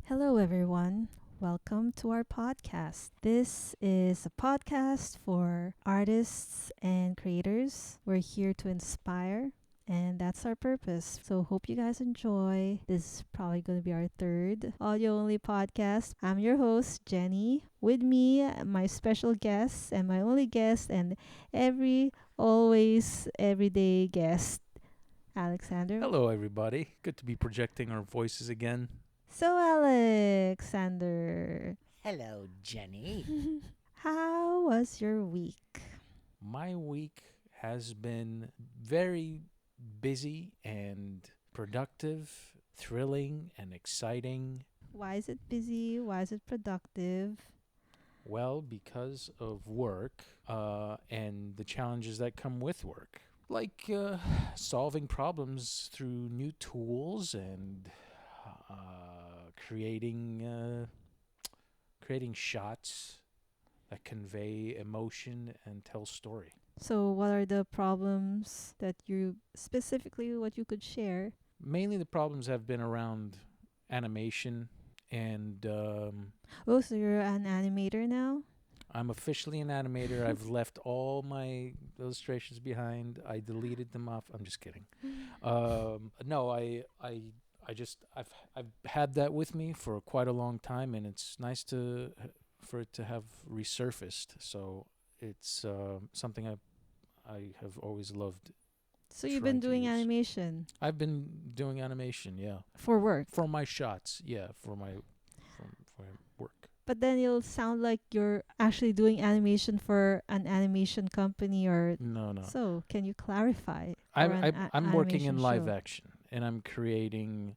Hello, everyone. Welcome to our podcast. This is a podcast for artists and creators. We're here to inspire, and that's our purpose. So, hope you guys enjoy. This is probably going to be our third audio only podcast. I'm your host, Jenny. With me, my special guest, and my only guest, and always, everyday guest, Alexander. Hello, everybody. Good to be projecting our voices again. So, Alexander, Hello, Jenny. how was your week? My week has been very busy and productive, thrilling, and exciting. Why is it busy? Why is it productive? Well, because of work and the challenges that come with work, like solving problems through new tools and creating creating shots that convey emotion and tell story. So, what are the problems that you specifically what you could share? Mainly, the problems have been around animation, and Oh, so you're an animator now? I'm officially an animator. I've left all my illustrations behind. I deleted them off. I'm just kidding. No, I've had that with me for quite a long time, and it's nice for it to have resurfaced. So it's something I have always loved. So you've Trying been to doing use. animation I've been doing animation, yeah, for work. for my shots, yeah, for my work. But then it'll sound like you're actually doing animation for an animation company or No, no. so. Can you clarify? For I'm an I'm working animation in live show? action, and I'm creating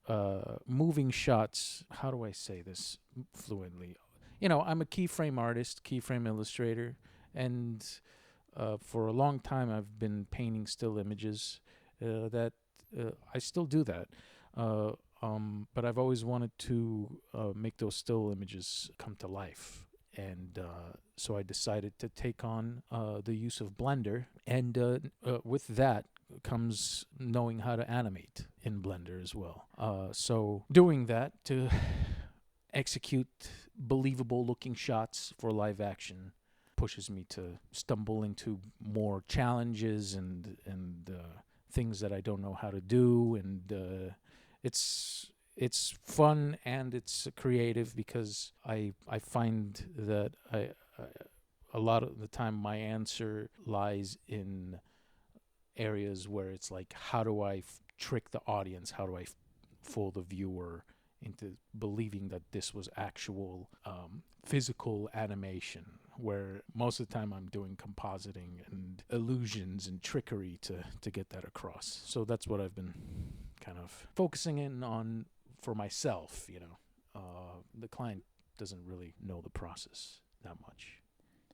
moving shots. How do I say this fluently? I'm a keyframe artist, keyframe illustrator, and for a long time I've been painting still images. That I still do that. Uh, but I've always wanted to make those still images come to life. And so I decided to take on the use of Blender. And with that comes knowing how to animate in Blender as well. So doing that to execute believable looking shots for live action pushes me to stumble into more challenges and things that I don't know how to do, and it's fun and it's creative because I find that I a lot of the time my answer lies in areas where it's like, how do I trick the audience? How do I fool the viewer into believing that this was actual physical animation? Where most of the time I'm doing compositing and illusions and trickery to get that across. So that's what I've been kind of focusing in on for myself. The client doesn't really know the process that much.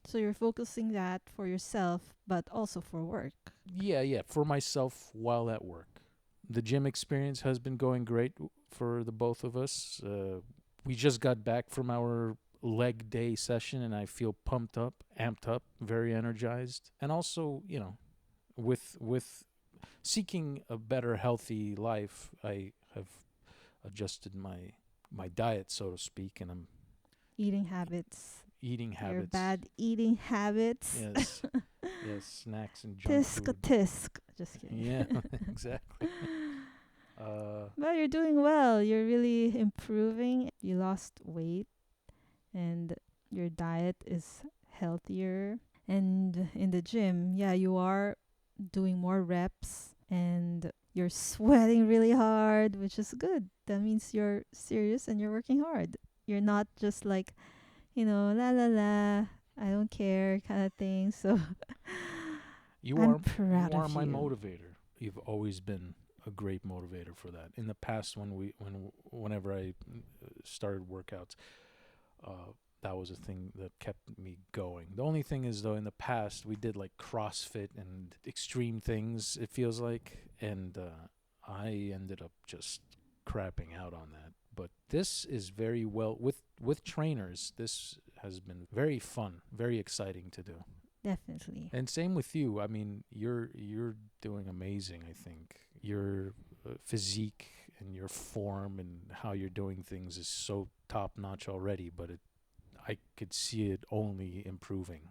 So you're focusing that for yourself, but also for work. Yeah, for myself while at work. The gym experience has been going great for the both of us. We just got back from our leg day session, and I feel pumped up, amped up, very energized. And also, with seeking a better, healthy life, I have adjusted my diet, so to speak, and I'm Eating habits. eating Your habits. bad eating habits. Yes, yes, snacks and junk Tisk food. tisk. Just kidding. Yeah, exactly. Well, you're doing well. You're really improving. You lost weight and your diet is healthier. And in the gym, yeah, you are doing more reps and you're sweating really hard, which is good. That means you're serious and you're working hard. You're not just like, la la la, I don't care kind of thing. So You I'm are you proud are of my you. motivator. You've always been a great motivator for that. In the past, whenever I started workouts, that was a thing that kept me going. The only thing is, though, in the past we did like CrossFit and extreme things. It feels like, and I ended up just crapping out on that. But this is very well with trainers. This has been very fun, very exciting to do. Definitely. And same with you. I mean, you're doing amazing. I think your physique and your form and how you're doing things is so top notch already, but I could see it only improving.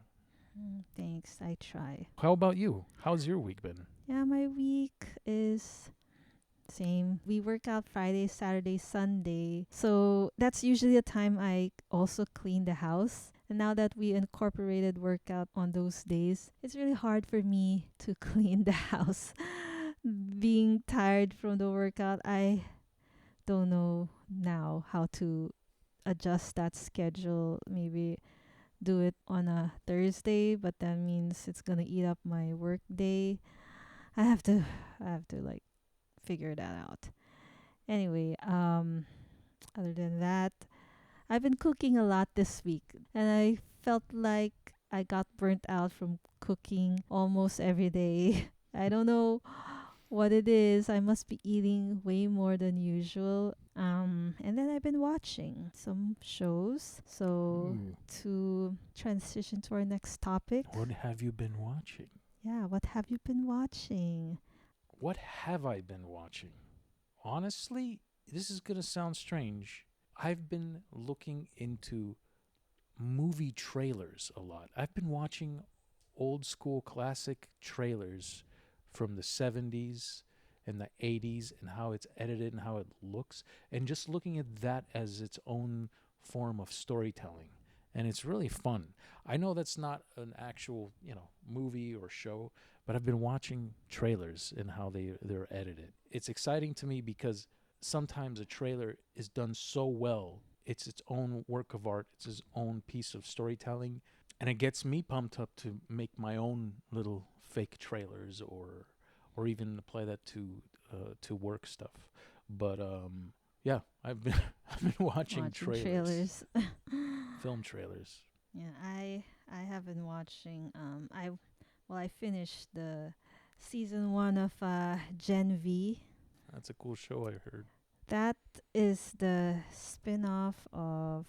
Thanks. I try. How about you? How's your week been? Yeah, my week is same. We work out Friday, Saturday, Sunday. So that's usually the time I also clean the house. And now that we incorporated workout on those days, it's really hard for me to clean the house. Being tired from the workout, I don't know now how to adjust that schedule. Maybe do it on a Thursday, but that means it's gonna eat up my work day. I have to like figure that out. Anyway, other than that, I've been cooking a lot this week, and I felt like I got burnt out from cooking almost every day. I don't know what it is. I must be eating way more than usual. And then I've been watching some shows. So Ooh, to transition to our next topic, what have you been watching? yeah, what have you been watching? What have I been watching? Honestly, this is going to sound strange. I've been looking into movie trailers a lot. I've been watching old school classic trailers from the 70s and the 80s and how it's edited and how it looks, and just looking at that as its own form of storytelling. And it's really fun. I know that's not an actual, movie or show, but I've been watching trailers and how they're edited. It's exciting to me because sometimes a trailer is done so well. It's its own work of art. It's its own piece of storytelling, and it gets me pumped up to make my own little fake trailers or even apply that to work stuff. But yeah, I've been I've been watching Watching trailers, trailers. film trailers. Yeah, I have been watching. I finished the season 1 of Gen V. That's a cool show, I heard. That is the spin-off of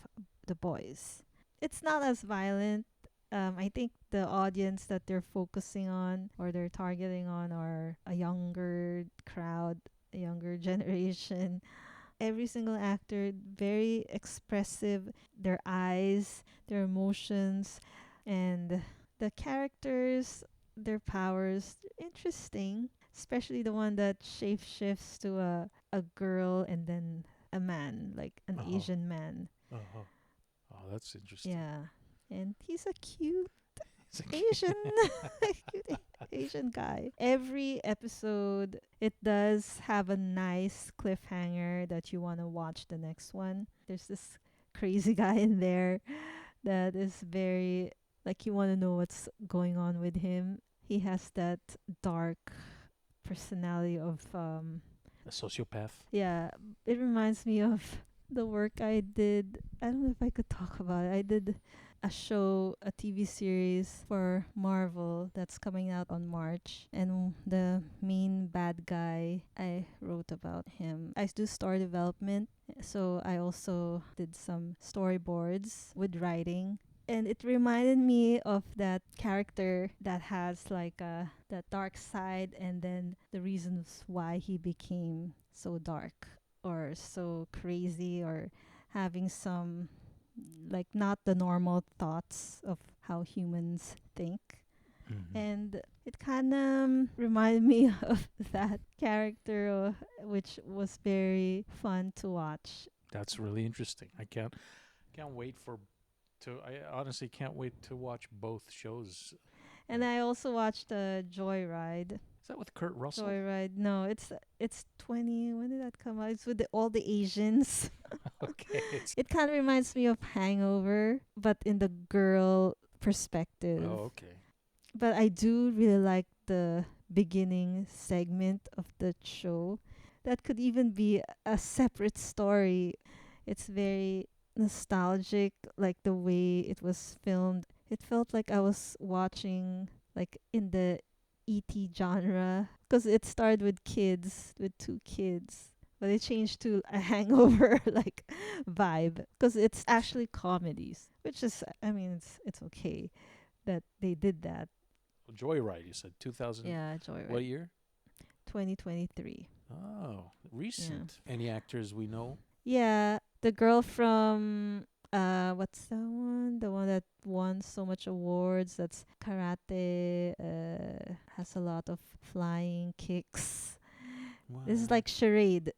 The Boys. It's not as violent. I think the audience that they're focusing on or they're targeting on are a younger crowd, a younger generation. Every single actor very expressive, their eyes, their emotions, and the characters, their powers, interesting, especially the one that shape shifts to a girl and then a man, like an Uh-huh. Asian man. Uh-huh. Oh, that's interesting. Yeah, and he's a cute It's like Asian cute Asian guy. Every episode it does have a nice cliffhanger that you want to watch the next one. There's this crazy guy in there that is very like you want to know what's going on with him. He has that dark personality of a sociopath. yeah, it reminds me of the work I did. I don't know if I could talk about it. I did a show, a TV series for Marvel that's coming out on March. And the main bad guy, I wrote about him. I do story development, so I also did some storyboards with writing. And it reminded me of that character that has like that dark side and then the reasons why he became so dark or so crazy or having some like not the normal thoughts of how humans think. Mm-hmm. And it kind of reminded me of that character, which was very fun to watch. That's really interesting. I can't wait for to. I honestly can't wait to watch both shows. And I also watched Joyride. Is that with Kurt Russell? Joyride. No, it's 20. When did that come out? It's with all the Asians. Okay. It's It kind of reminds me of Hangover, but in the girl perspective. oh okay. But I do really like the beginning segment of the show. That could even be a separate story. It's very nostalgic, like the way it was filmed. It felt like I was watching like in the ET genre because it started with kids, with two kids. But it changed to a hangover like vibe because it's actually comedies, which is I mean it's okay that they did that. Joyride. You said 2000. Yeah, What Joyride. year? 2023. Oh, Yeah. recent. Any actors we know? Yeah, the girl from what's that one? The one that won so much awards. That's karate. Has a lot of flying kicks. This is What? like charade.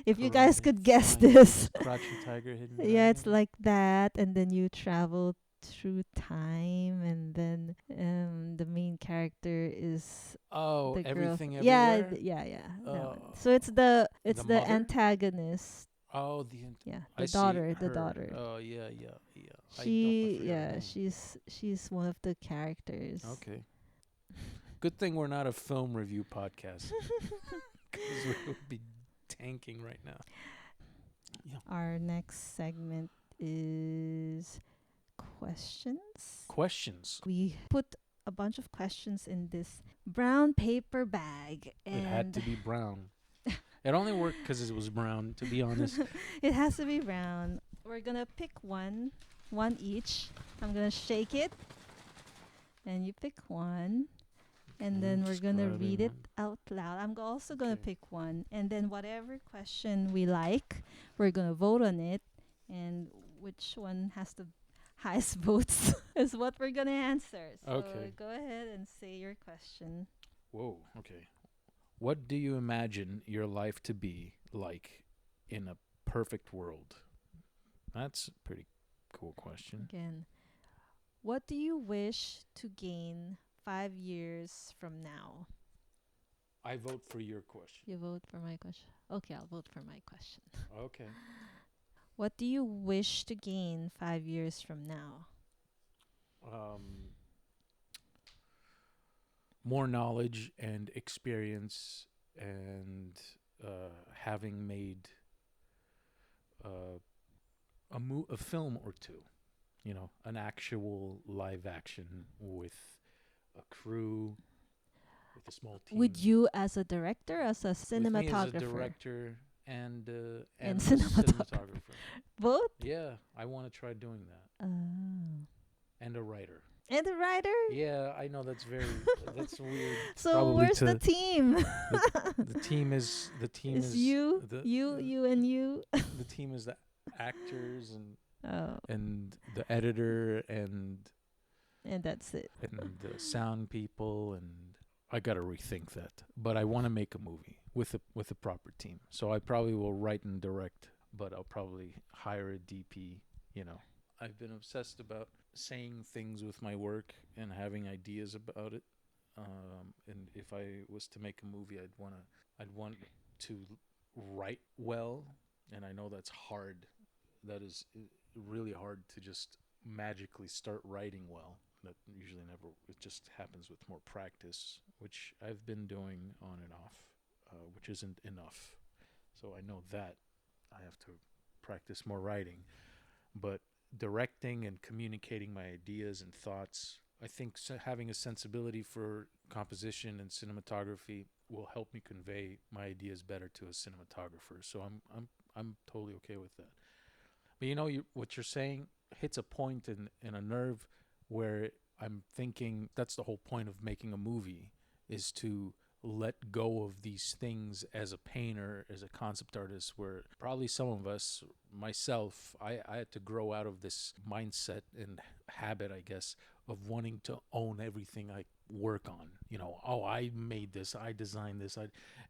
If you guys Karate, could guess flying kicks, this, Crouching Tiger, Hidden yeah, it's Dragon. like that, and then you travel through time, and then the main character is Oh, the girl. Everything Yeah, Everywhere. yeah, yeah. That one. Uh, So it's the the mother. antagonist. Oh, Yeah, I the see daughter, the her. daughter. Oh, yeah, yeah, yeah. I forgot her name. She's one of the characters. Okay. Good thing we're not a film review podcast, because we would be tanking right now. Yeah. Our next segment is questions. Questions. We put a bunch of questions in this brown paper bag, It had to and be brown. It only worked because it was brown, to be honest. it has to be brown. We're gonna pick one each. I'm gonna shake it, and you pick one, and I'm then we're just gonna grabbing read it one. out loud. I'm also gonna Okay. pick one, and then whatever question we like, we're gonna vote on it, and which one has the highest votes is what we're gonna answer. So Okay. go ahead and say your question. Whoa. Okay. What do you imagine your life to be like in a perfect world? That's a pretty cool question. Again, what do you wish to gain 5 years from now? I vote for your question. You vote for my question. Okay, I'll vote for my question. Okay. What do you wish to gain 5 years from now? Um, More knowledge and experience, and having made uh, a film or two. You know, an actual live action with a crew, with a small Would team. you, as a director, as a With me as a cinematographer, director and and a cinematographer, cinematographer. both? Yeah, I want to try doing that. Oh. And a writer. And the writer? Yeah, I know that's very that's weird. So Probably where's the to team? the team is the team It's is you, the you, and you. the team is the actors Oh, and the editor and that's it. and the sound people, and I got to rethink that. But I want to make a movie with a proper team. So I probably will write and direct, but I'll probably hire a DP, you know. I've been obsessed about saying things with my work and having ideas about it. And if I was to make a movie, I'd want to write well, and I know that's hard. That is really hard to just magically start writing well. That usually never. It just happens with more practice, which I've been doing on and off, which isn't enough. So I know that I have to practice more writing, but directing and communicating my ideas and thoughts, I think having a sensibility for composition and cinematography will help me convey my ideas better to a cinematographer. So I'm totally okay with that. But you know, what you're saying hits a point in a nerve where I'm thinking that's the whole point of making a movie, is to let go of these things as a painter, as a concept artist, where probably some of us, myself, I had to grow out of this mindset and habit, I guess, of wanting to own everything I work on. You know, oh, I made this, I designed this,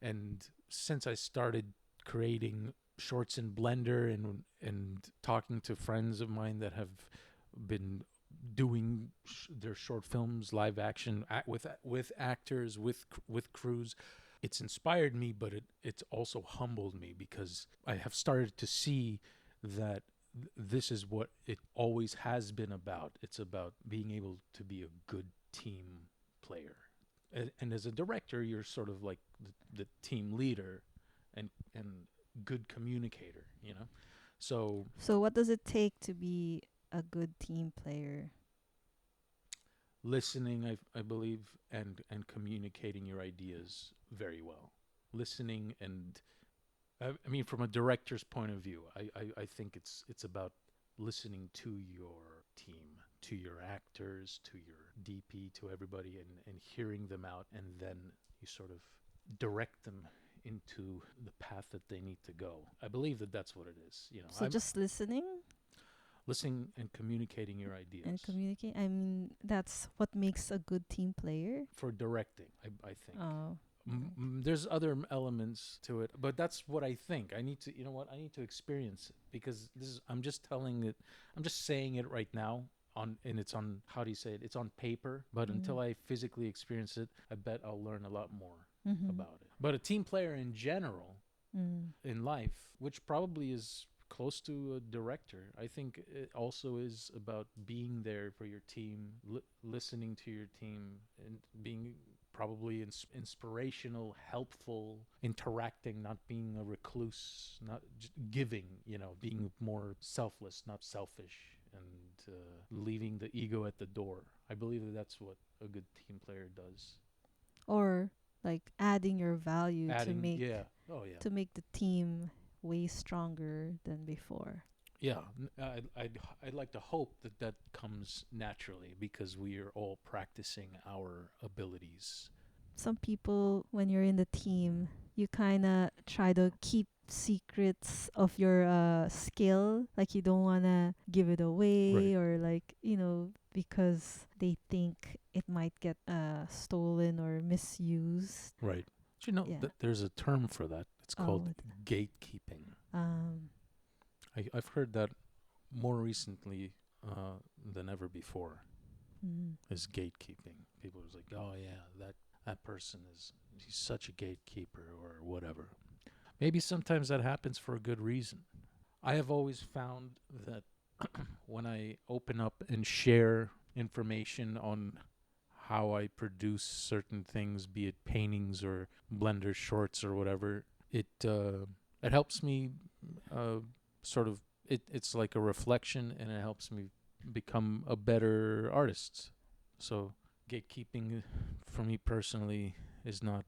and since I started creating shorts in Blender and talking to friends of mine that have been doing their short films, live action with actors, with crews. It's inspired me, but it's also humbled me, because I have started to see that this is what it always has been about. It's about being able to be a good team player, and as a director, you're sort of like the team leader, and good communicator. You know, so So what does it take to be a good team player? listening, I believe, and communicating your ideas very well. Listening, and I mean, from a director's point of view, I think it's about listening to your team, to your actors, to your DP, to everybody, and hearing them out, and then you sort of direct them into the path that they need to go. I believe that that's what it is. So I'm just listening listening and communicating your and ideas communicate. I mean, that's what makes a good team player. for directing. I think. Oh. There's other elements to it, but that's what I think. I need to, I need to experience it because this is. I'm just telling it. I'm just saying it right now. And it's on. How do you say it? It's on paper. But Mm. until I physically experience it, I bet I'll learn a lot more Mm-hmm. about it. But a team player in general Mm. in life, which probably is close to a director. I think it also is about being there for your team, listening to your team, and being probably inspirational, helpful, interacting, not being a recluse, not giving, being more selfless, not selfish, and leaving the ego at the door. I believe that that's what a good team player does. Or like adding your value to Adding, make yeah, oh yeah, the team way stronger than before. yeah. I'd like to hope that that comes naturally because we are all practicing our abilities. Some people, when you're in the team, you kind of try to keep secrets of your skill. Like you don't want to give it Right, away, or like, because they think it might get stolen or misused. right. Do you know Yeah. that there's a term for that? It's Oh, called gatekeeping. um, I've heard that more recently than ever before. mm, Is gatekeeping. People are like, oh yeah, that person he's such a gatekeeper or whatever. Maybe sometimes that happens for a good reason. I have always found that when I open up and share information on how I produce certain things, be it paintings or Blender shorts or whatever, it helps me uh, sort of. It's like a reflection, and it helps me become a better artist. So gatekeeping, for me personally, is not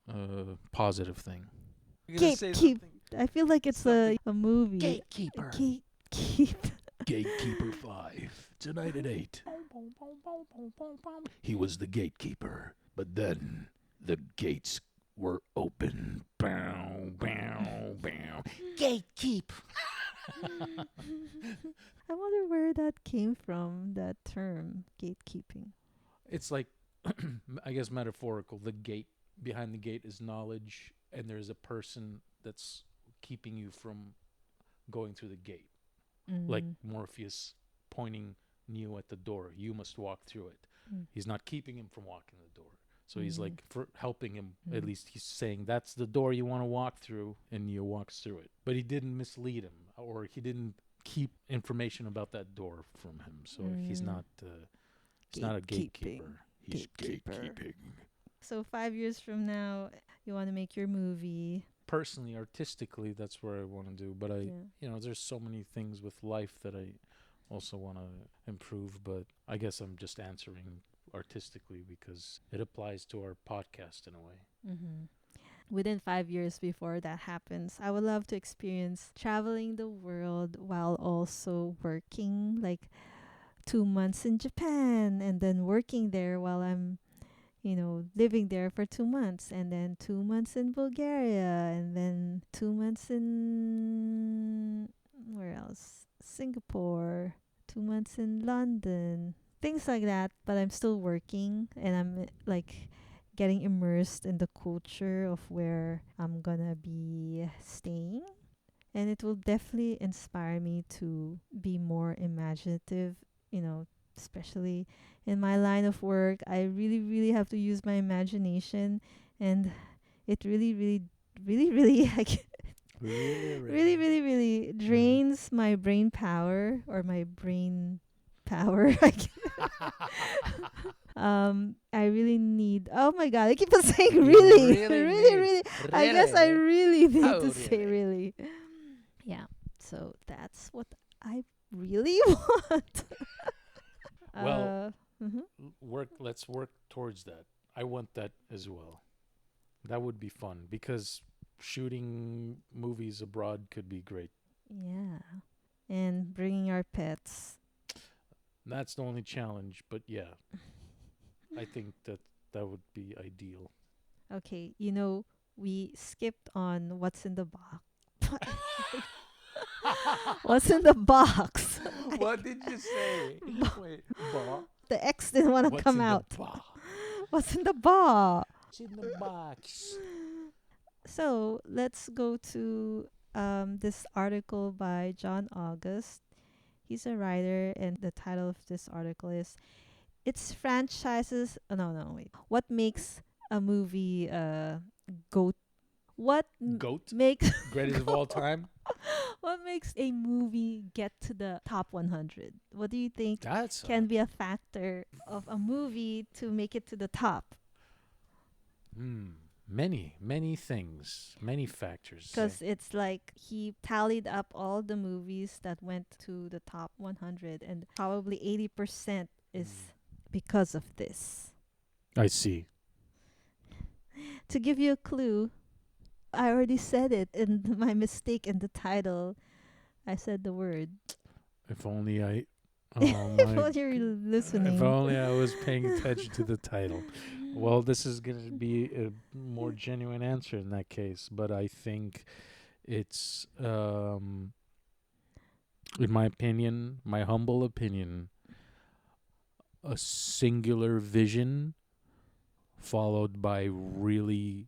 a positive thing. You're gonna say gatekeep. something? I feel like it's Something. a movie. Gatekeeper. Gatekeep. Gatekeeper 5, tonight at 8. He was the gatekeeper, but then the gates were open. Bow, bow, bow. Gatekeep. I wonder where that came from, that term, gatekeeping. It's like, I guess, metaphorical. The gate behind the gate is knowledge, and there's a person that's keeping you from going through the gate. Like Mm. Morpheus pointing Neo at the door. You must walk through it. Mm. He's not keeping him from walking the door. So he's Mm. like for helping him. At Mm. least he's saying that's the door you want to walk through, and Neo walks through it. But he didn't mislead him, or he didn't keep information about that door from him. So he's Mm. not. He's not a Gatekeeping. gatekeeper. He's Gatekeeper. gatekeeping. So 5 years from now, you want to make your movie. Personally, artistically, that's where I want to do. But Yeah. there's so many things with life that I also want to improve. But I guess I'm just answering artistically because it applies to our podcast in a way. Mm-hmm. Within 5 years before that happens, I would love to experience traveling the world while also working, like 2 months in Japan and then working there while I'm living there for 2 months, and then 2 months in Bulgaria, and then 2 months in where else? Singapore, 2 months in London, things like that. But I'm still working, and I'm like getting immersed in the culture of where I'm gonna be staying. And it will definitely inspire me to be more imaginative, especially in my line of work. I really, really have to use my imagination, and it really, really, really, really, like, Really, really, really. really, really Mhm. drains my brain power or my brain power. Like, I really need. Oh my god, I keep on saying You really, really really, need. really. I guess I Really? really need Oh, to say really? really. Yeah. So that's what I really want. Well, Mhm. let's work towards that. I want that as well. That would be fun because shooting movies abroad could be great. Yeah. And bringing our pets. That's the only challenge, but yeah, I think that would be ideal. Okay, we skipped on what's in the box. What's in the box? What did you say? Bo- Wait, ba? the X didn't want to What's come in the out. ba? What's in the box? What's in the box? So let's go to this article by John August. He's a writer, and the title of this article is "It's Franchises." Oh, no, wait. What makes a movie go? What Goat? makes Greatest of all time? what makes a movie get to the top 100? What do you think That's can be a factor of a movie to make it to the top? many things, many factors. Because it's like he tallied up all the movies that went to the top 100, and probably 80% is because of this. I see. To give you a clue, I already said it in my mistake in the title. I said the word. If only I. Oh If my. only you're If listening. only I was paying attention to the title. Well, this is going to be a more genuine answer in that case, but I think it's, in my opinion, my humble opinion, a singular vision followed by really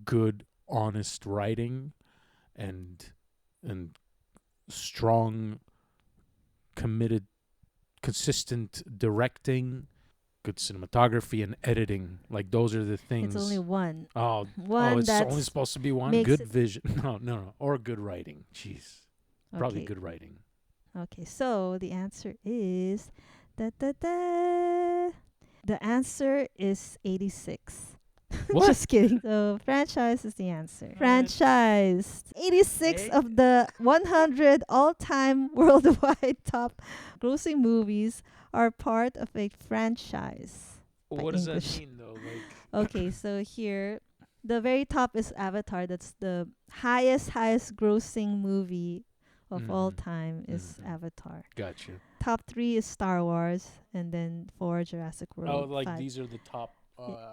good, honest writing and strong, committed, consistent directing, good cinematography and editing. Like those are the things. It's only one. Oh, One it's that's only supposed to be one. makes Good it- vision. No, or good writing. Jeez, probably Okay. good writing. Okay, so the answer is da da da. The answer is 86. What? Just kidding. So franchise is the answer. What? Franchise. 86 Hey. of the 100 all-time worldwide top grossing movies are part of a franchise. By What does English. that mean though? Like, Okay, so here the very top is Avatar. That's the highest grossing movie of all time is Mhm. Avatar. Gotcha. Top 3 is Star Wars, and then 4 Jurassic Oh, World. like 5. these are the top.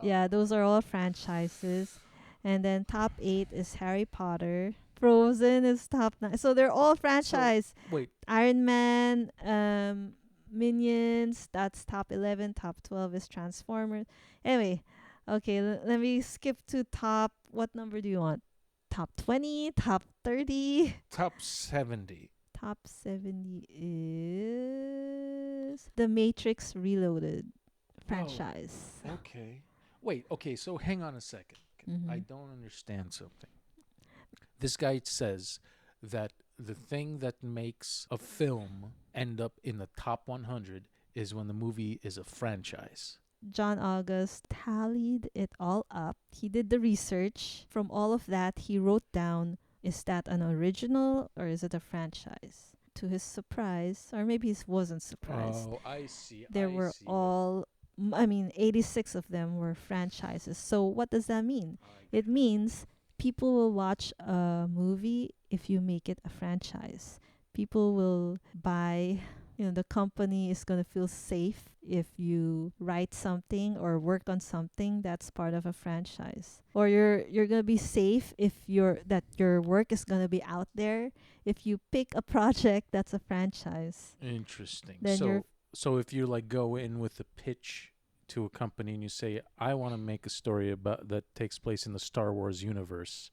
Yeah, those are all franchises. And then top 8 is Harry Potter. Frozen is top 9. So they're all franchise. Wait. Iron Man, Minions, that's top 11. Top 12 is Transformers. Anyway, okay, let me skip to top. What number do you want? Top 20, top 30. Top 70. Top 70 is The Matrix Reloaded franchise. Okay. Wait. Okay. So hang on a second. I Mhm. don't understand something. This guy says that the thing that makes a film end up in the top 100 is when the movie is a franchise. John August tallied it all up. He did the research. From all of that, he wrote down, is that an original or is it a franchise? To his surprise, or maybe he wasn't surprised, Oh, I see. there were all, 86 of them were franchises. So what does that mean? It means people will watch a movie if you make it a franchise. People will buy, the company is going to feel safe if you write something or work on something that's part of a franchise. Or you're going to be safe if your work is going to be out there. If you pick a project that's a franchise, Interesting. then you're So if you like go in with a pitch to a company and you say, I want to make a story about that takes place in the Star Wars universe,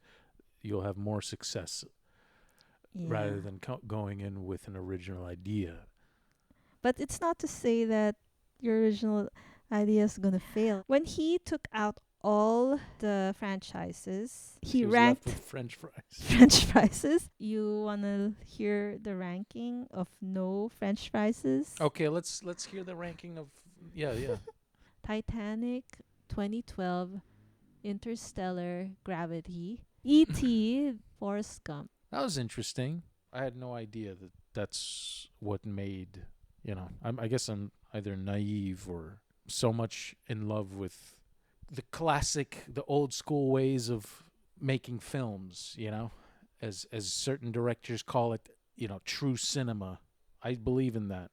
you'll have more success rather than going in with an original idea. But it's not to say that your original idea is going to fail. When he took out all the franchises, he was left ranked with French fries. French fries. You want to hear the ranking of no French fries? Okay, let's hear the ranking of yeah. Titanic, 2012, Interstellar, Gravity, E.T., Forrest Gump. That was interesting. I had no idea that that's what made, I guess I'm either naive or so much in love with the classic, the old school ways of making films, as certain directors call it, true cinema. I believe in that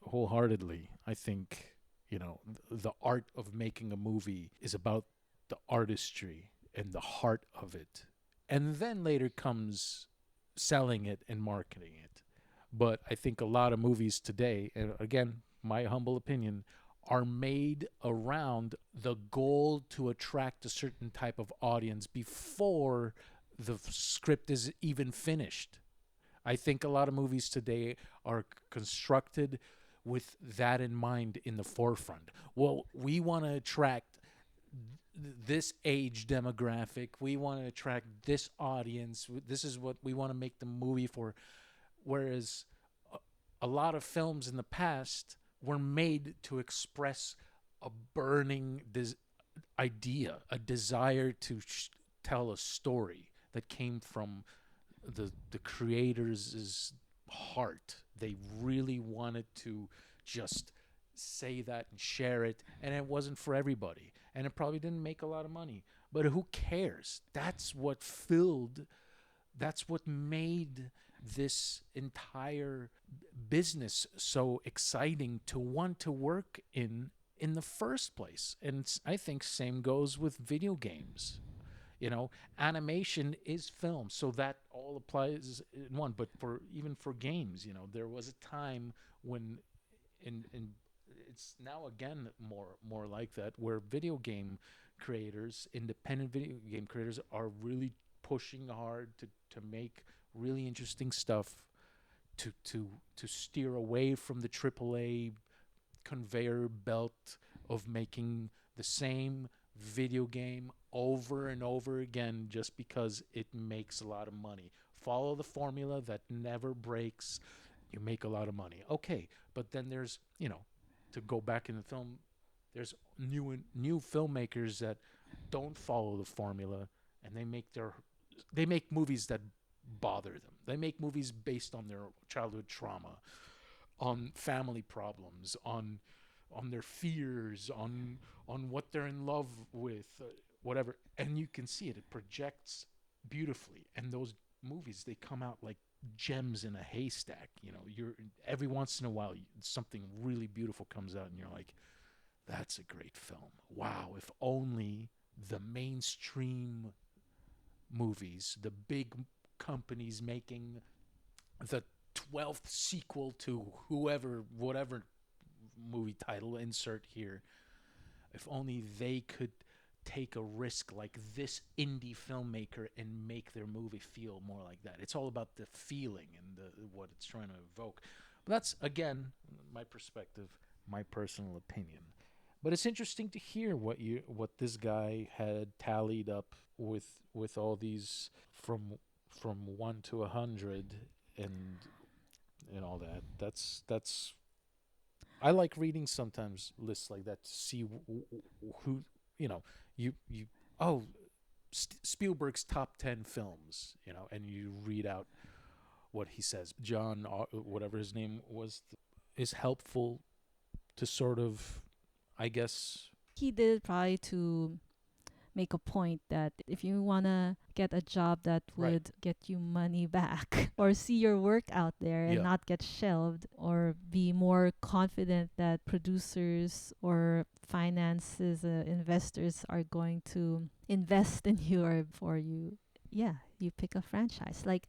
wholeheartedly. I think, the art of making a movie is about the artistry and the heart of it. And then later comes selling it and marketing it. But I think a lot of movies today, and again, my humble opinion, are made around the goal to attract a certain type of audience before the script is even finished. I think a lot of movies today are constructed with that in mind in the forefront. Well, we want to attract this age demographic. We want to attract this audience. This is what we want to make the movie for. Whereas a, a lot of films in the past were made to express a burning idea, a desire to tell a story that came from the creator's heart. They really wanted to just say that and share it, and it wasn't for everybody, and it probably didn't make a lot of money. But who cares? That's what made this entire business so exciting to want to work in the first place. And I think same goes with video games. You know, animation is film, so that all applies in one. But for even for games, there was a time when in it's now again more like that, where video game creators, independent video game creators, are really pushing hard to make really interesting stuff, to steer away from the AAA conveyor belt of making the same video game over and over again just because it makes a lot of money. Follow the formula that never breaks, you make a lot of money. Okay, but then there's, to go back in the film, there's new filmmakers that don't follow the formula, and they make movies that bother them. They make movies based on their childhood trauma, on family problems, on their fears, on what they're in love with, whatever. And you can see it. It projects beautifully. And those movies, they come out like gems in a haystack. You're every once in a while something really beautiful comes out, and you're like, that's a great film. Wow, if only the mainstream movies, the big companies making the 12th sequel to whatever movie title insert here, if only they could take a risk like this indie filmmaker and make their movie feel more like that. It's all about the feeling and what it's trying to evoke. But that's, again, my perspective, my personal opinion. But it's interesting to hear what this guy had tallied up with all these from 1 to 100 and all that. That's I like reading sometimes lists like that to see who you oh, Spielberg's top 10 films, and you read out what he says. John, whatever his name was, is helpful to sort of, I guess. He did try to make a point that if you want to get a job that Right. would get you money back or see your work out there and Yeah. not get shelved, or be more confident that producers or finances, investors are going to invest in you or for you, you pick a franchise. Like,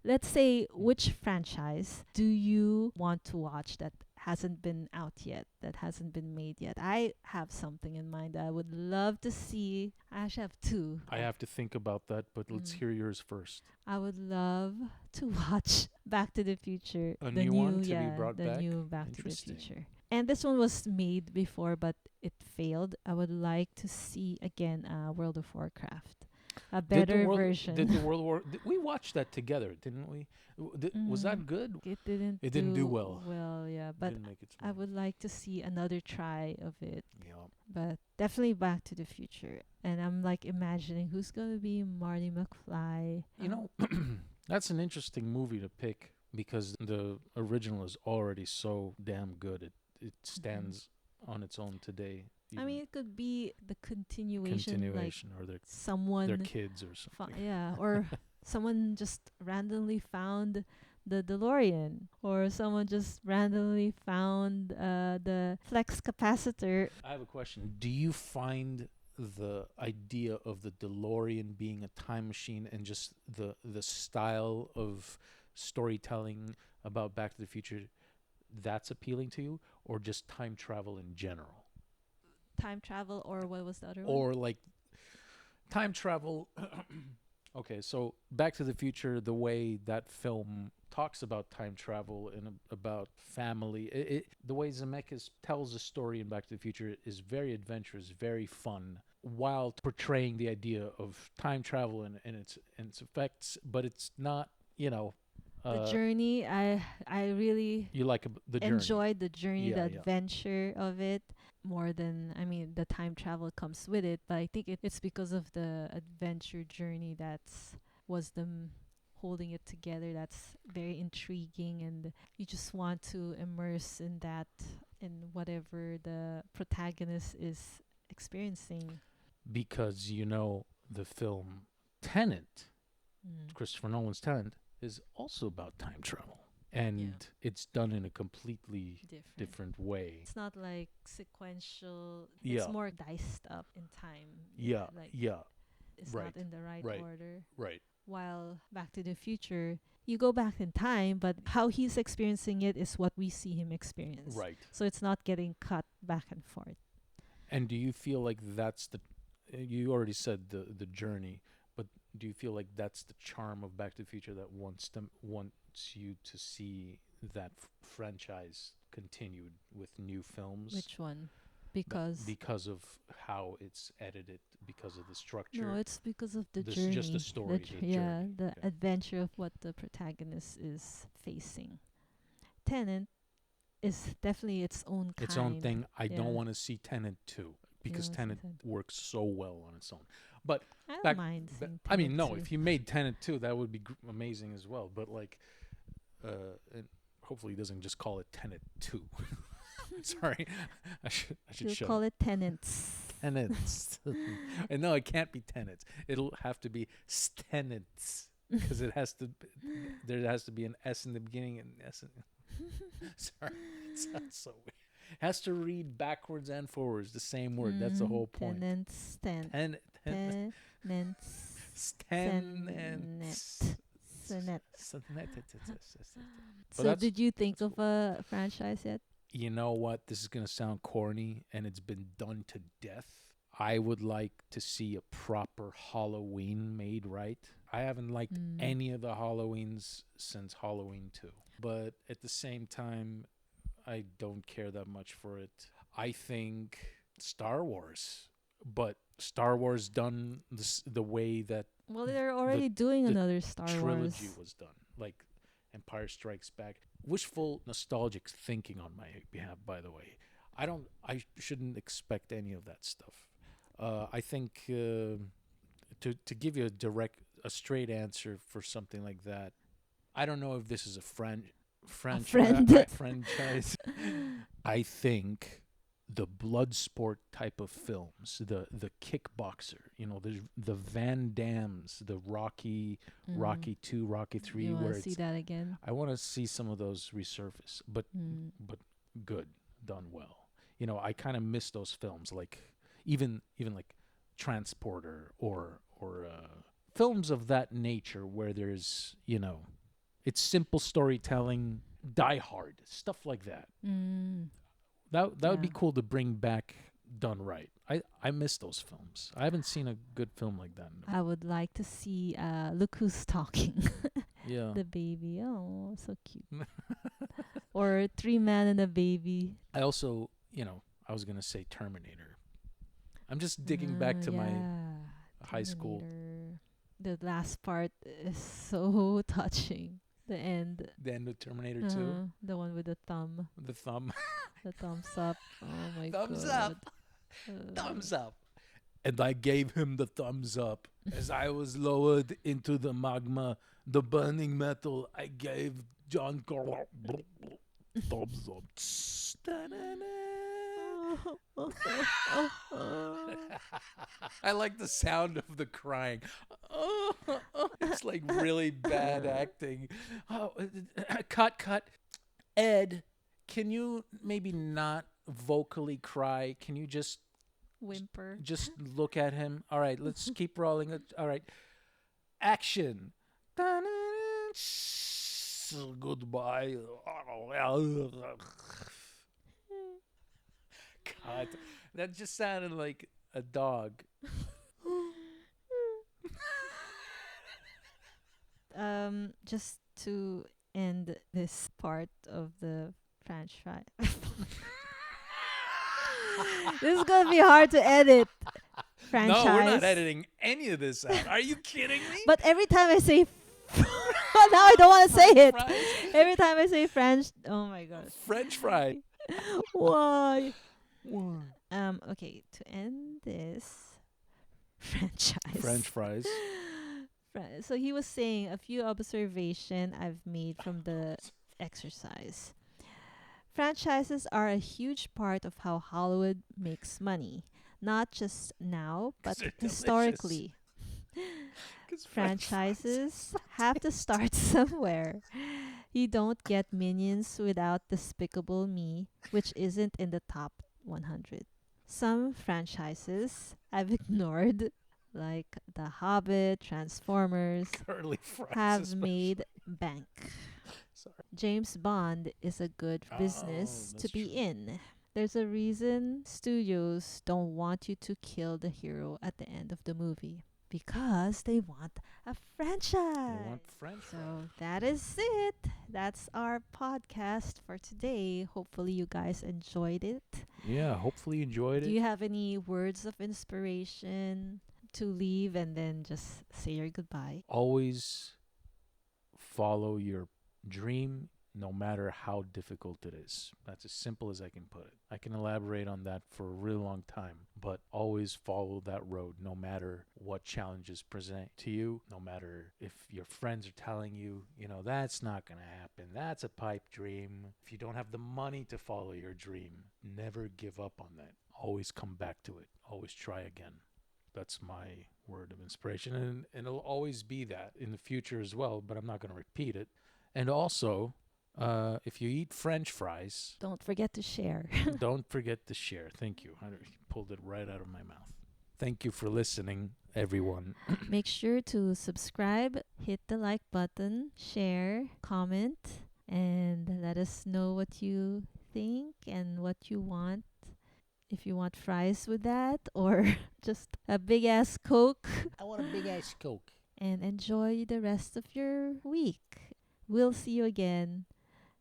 let's say, which franchise do you want to watch that hasn't been out yet, that hasn't been made yet? I have something in mind that I would love to see. I actually have two. I have to think about that, but let's Mm. hear yours first. I would love to watch Back to the Future. A the new one to be yeah, brought the back? new Back to the Interesting. Future. And this one was made before, but it failed. I would like to see again World of Warcraft. A better version. Did the World War? We watched that together, didn't we? Was that Mm, good? It didn't. It didn't do well. Well, yeah, but Didn't make its I money. would like to see another try of it. Yeah. But definitely Back to the Future. And I'm like imagining who's gonna be Marty McFly. That's an interesting movie to pick because the original is already so damn good. It stands on its own today. I mean, it could be the continuation, like or their someone, kids or something. or someone just randomly found the DeLorean, or someone just randomly found the flex capacitor. I have a question. Do you find the idea of the DeLorean being a time machine and just the style of storytelling about Back to the Future, that's appealing to you, or just time travel in general? Time travel, or what was the other one? Or like time travel. Okay, so Back to the Future, the way that film talks about time travel and about family, the way Zemeckis tells a story in Back to the Future is very adventurous, very fun, while portraying the idea of time travel and its effects. But it's not, you know, The uh, journey, I really you like the journey. enjoyed the journey, the Yeah, yeah, adventure of it more than, I mean, the time travel comes with it, but I think it's because of the adventure journey that's was them holding it together, that's very intriguing, and you just want to immerse in that, in whatever the protagonist is experiencing. because the film Tenet, Mm. Christopher Nolan's Tenet, is also about time travel. Yeah. And it's done in a completely Different. different way. It's not like sequential. Yeah. It's more diced up in time. Yeah, Like yeah, it's right, not in the right right. order. right. While Back to the Future, you go back in time, but how he's experiencing it is what we see him experience. Right. So it's not getting cut back and forth. And do you feel like that's you already said the journey, but do you feel like that's the charm of Back to the Future, that wants you to see that franchise continued with new films? Which one? Because of how it's edited, because of the structure. no, it's because of the This journey. just the story, the Yeah, journey. the Okay. adventure of what the protagonist is facing. Tenant is definitely its own kind. Its own thing. I Yeah. don't want to see Tenet 2 because wanna see Tenet Tenet. works so well on its own. But I don't back, mind seeing I mean, Tenet no, too. if you made Tenet 2, that would be amazing as well. But like, and hopefully he doesn't just call it Tenet 2. Sorry, I should You'll shut call up. it tenants. Tenets. And no, it can't be tenets. It'll have to be stenets because there has to be an S in the beginning and an S. Sorry, it sounds so weird. It has to read backwards and forwards the same word. That's the whole point. Tenants. Tenets. Tenants. Senet. But So that's- did you think that's of a franchise yet? You know what? This is going to sound corny, and it's been done to death. I would like to see a proper Halloween made right. I haven't liked any of the Halloweens since Halloween 2. But at the same time, I don't care that much for it. I think Star Wars. But Star Wars done the way that Well, they're already doing the another Star trilogy Wars. was done. Like Empire Strikes Back. Wishful nostalgic thinking on my behalf, by the way. I shouldn't expect any of that stuff. I think to give you a straight answer for something like that, I don't know if this is a franchise. friend. Franchise. I think the blood sport type of films, the kickboxer, the Van Dams, the Rocky 2, Rocky 3, You where want to see that again? I want to see some of those resurface, but good, done well. I kind of miss those films, like even like Transporter or films of that nature where there's it's simple storytelling, Die Hard, stuff like that. That would be Yeah. cool to bring back done right. I miss those films. I haven't seen a good film like that. I would like to see Look Who's Talking. Yeah. The baby. Oh, so cute. Or Three Man and a Baby. I also, I was going to say Terminator. I'm just digging back to my high school. Terminator. The last part is so touching. The end. The end of Terminator 2. The one with the thumb. The thumb. The thumbs up. Oh my god. Thumbs up. Thumbs up. And I gave him the thumbs up. As I was lowered into the magma, the burning metal, I gave John Carl thumbs up. I like the sound of the crying. It's like really bad acting. Cut. Ed, can you maybe not vocally cry? Can you just Whimper. Just look at him. All right, let's keep rolling. All right, action. Goodbye. God, that just sounded like a dog. Just to end this part of the French fry. This is gonna be hard to edit. Franchise. No, we're not editing any of this out. Are you kidding me? But every time I say, now I don't want to say it. Fries? Every time I say French, oh my god. French fry. Why? Okay, to end this franchise. French fries. So he was saying a few observation I've made from the exercise. Franchises are a huge part of how Hollywood makes money, not just now, but 'Cause they're historically. 'Cause French fries Franchises have to start somewhere. You don't get Minions without Despicable Me, which isn't in the top 100. Some franchises I've ignored, like The Hobbit, Transformers, curly fries. have especially. made bank. Sorry. James Bond is a good business to that's be true. in. There's a reason studios don't want you to kill the hero at the end of the movie because they want a franchise. I want French fries. So that is it. That's our podcast for today. Hopefully, you guys enjoyed it. Yeah, hopefully you enjoyed Do it. you have any words of inspiration to leave and then just say your goodbye? Always follow your dream, no matter how difficult it is. That's as simple as I can put it. I can elaborate on that for a really long time, but always follow that road, no matter what challenges present to you, no matter if your friends are telling you, that's not going to happen. That's a pipe dream. If you don't have the money to follow your dream, never give up on that. Always come back to it. Always try again. That's my word of inspiration. And it'll always be that in the future as well, but I'm not going to repeat it. And also, if you eat French fries, Don't forget to share. don't forget to share. Thank you. I pulled it right out of my mouth. Thank you for listening, everyone. Make sure to subscribe, hit the like button, share, comment, and let us know what you think and what you want. If you want fries with that or just a big ass Coke, I want a big ass Coke. and enjoy the rest of your week. We'll see you again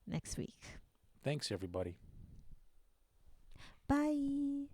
next week. Thanks, everybody. Bye.